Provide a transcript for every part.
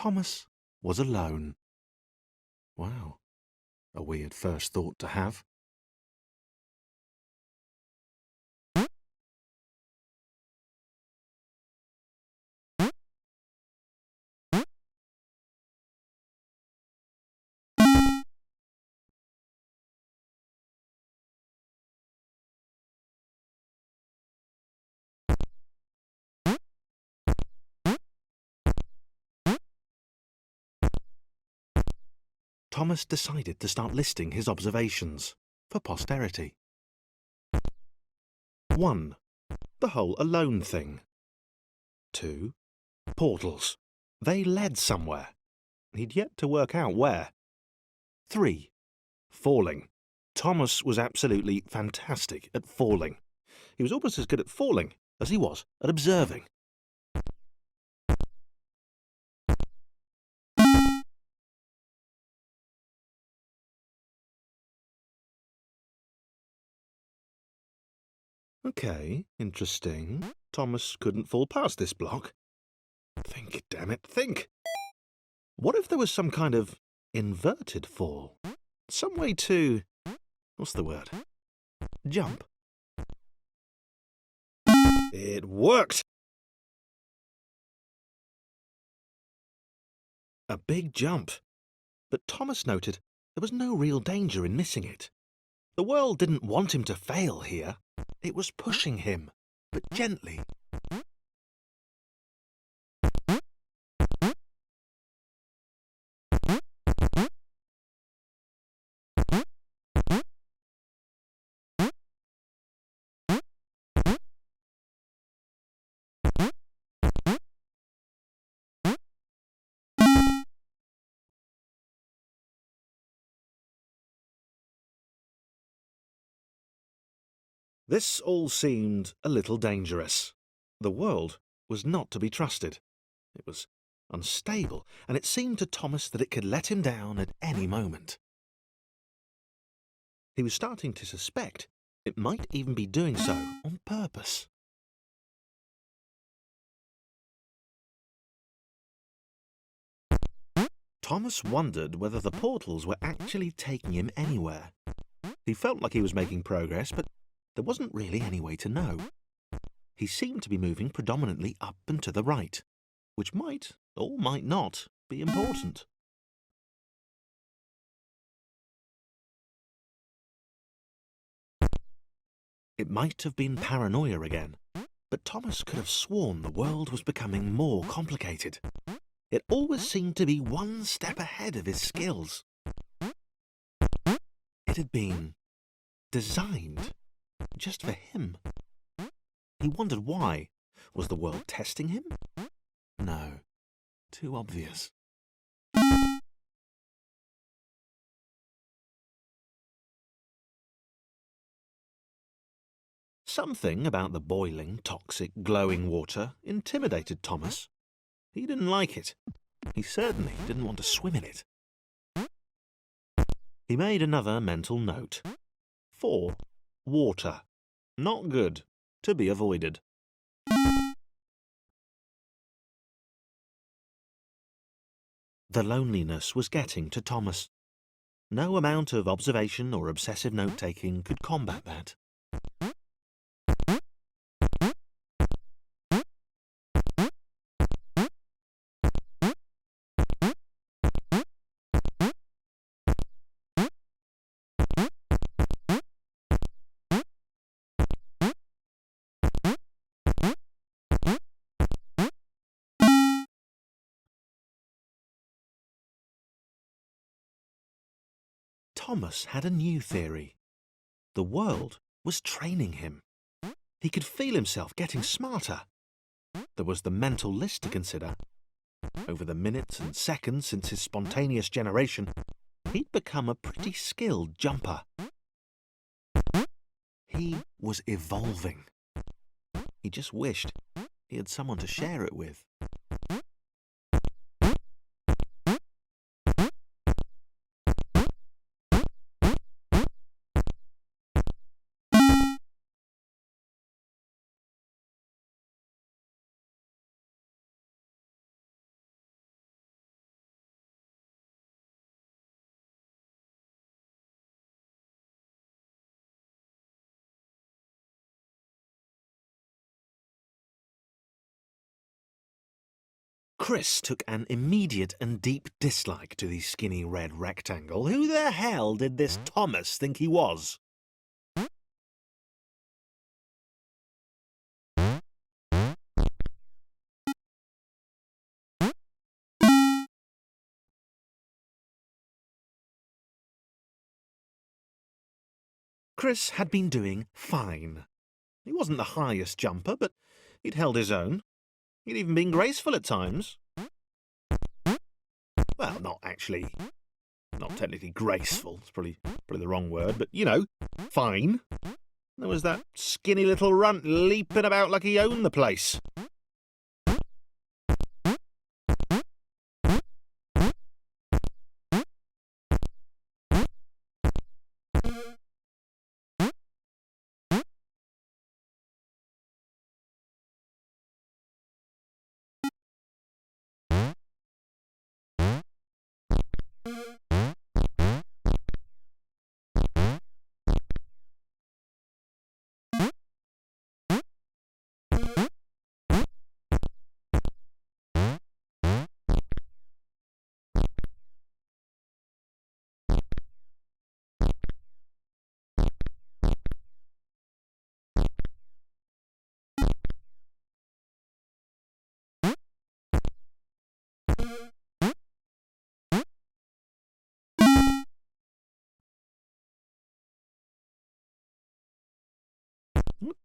Thomas was alone. Wow, a weird first thought to have. Thomas decided to start listing his observations for posterity. 1. The whole alone thing. 2. Portals. They led somewhere. He'd yet to work out where. 3. Falling. Thomas was absolutely fantastic at falling. He was almost as good at falling as he was at observing. Okay, interesting. Thomas couldn't fall past this block. Think, damn it, think! What if there was some kind of inverted fall? Some way to... what's the word? Jump. It worked! A big jump. But Thomas noted there was no real danger in missing it. The world didn't want him to fail here. It was pushing him, but gently. This all seemed a little dangerous. The world was not to be trusted. It was unstable, and it seemed to Thomas that it could let him down at any moment. He was starting to suspect it might even be doing so on purpose. Thomas wondered whether the portals were actually taking him anywhere. He felt like he was making progress, but there wasn't really any way to know. He seemed to be moving predominantly up and to the right, which might, or might not, be important. It might have been paranoia again, but Thomas could have sworn the world was becoming more complicated. It always seemed to be one step ahead of his skills. It had been designed just for him. He wondered why. Was the world testing him? No. Too obvious. Something about the boiling, toxic, glowing water intimidated Thomas. He didn't like it. He certainly didn't want to swim in it. He made another mental note. 4. Water. Not good. To be avoided. The loneliness was getting to Thomas. No amount of observation or obsessive note-taking could combat that. Thomas had a new theory. The world was training him. He could feel himself getting smarter. There was the mental list to consider. Over the minutes and seconds since his spontaneous generation, he'd become a pretty skilled jumper. He was evolving. He just wished he had someone to share it with. Chris took an immediate and deep dislike to the skinny red rectangle. Who the hell did this Thomas think he was? Chris had been doing fine. He wasn't the highest jumper, but he'd held his own. He'd even been graceful at times. Well, not technically graceful. It's probably the wrong word, but, you know, fine. There was that skinny little runt leaping about like he owned the place.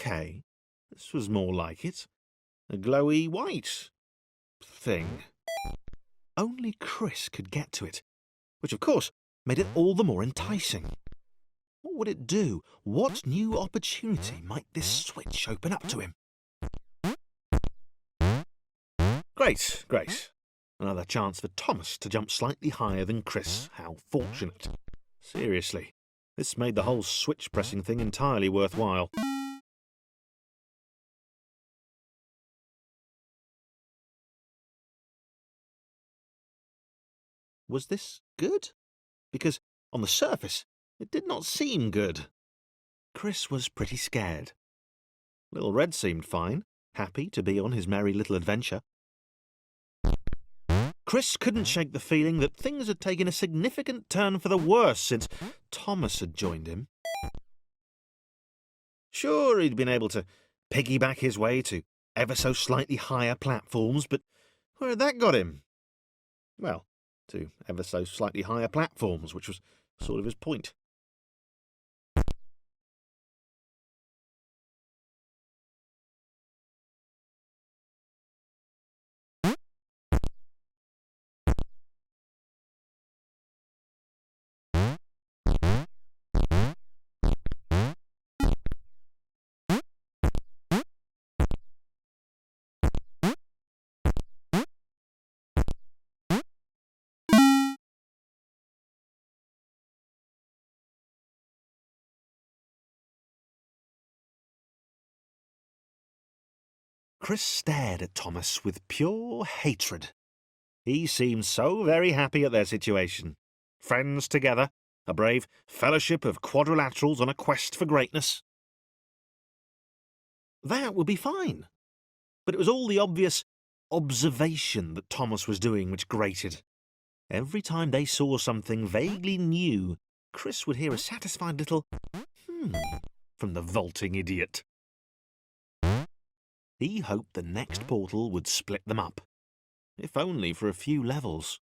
OK, this was more like it. A glowy white thing. Only Chris could get to it, which of course made it all the more enticing. What would it do? What new opportunity might this switch open up to him? Great, great. Another chance for Thomas to jump slightly higher than Chris. How fortunate. Seriously, this made the whole switch pressing thing entirely worthwhile. Was this good? Because on the surface, it did not seem good. Chris was pretty scared. Little Red seemed fine, happy to be on his merry little adventure. Chris couldn't shake the feeling that things had taken a significant turn for the worse since Thomas had joined him. Sure, he'd been able to piggyback his way to ever so slightly higher platforms, but where had that got him? Well, to ever so slightly higher platforms, which was sort of his point. Chris stared at Thomas with pure hatred. He seemed so very happy at their situation. Friends together, a brave fellowship of quadrilaterals on a quest for greatness. That would be fine. But it was all the obvious observation that Thomas was doing which grated. Every time they saw something vaguely new, Chris would hear a satisfied little from the vaulting idiot. He hoped the next portal would split them up, if only for a few levels.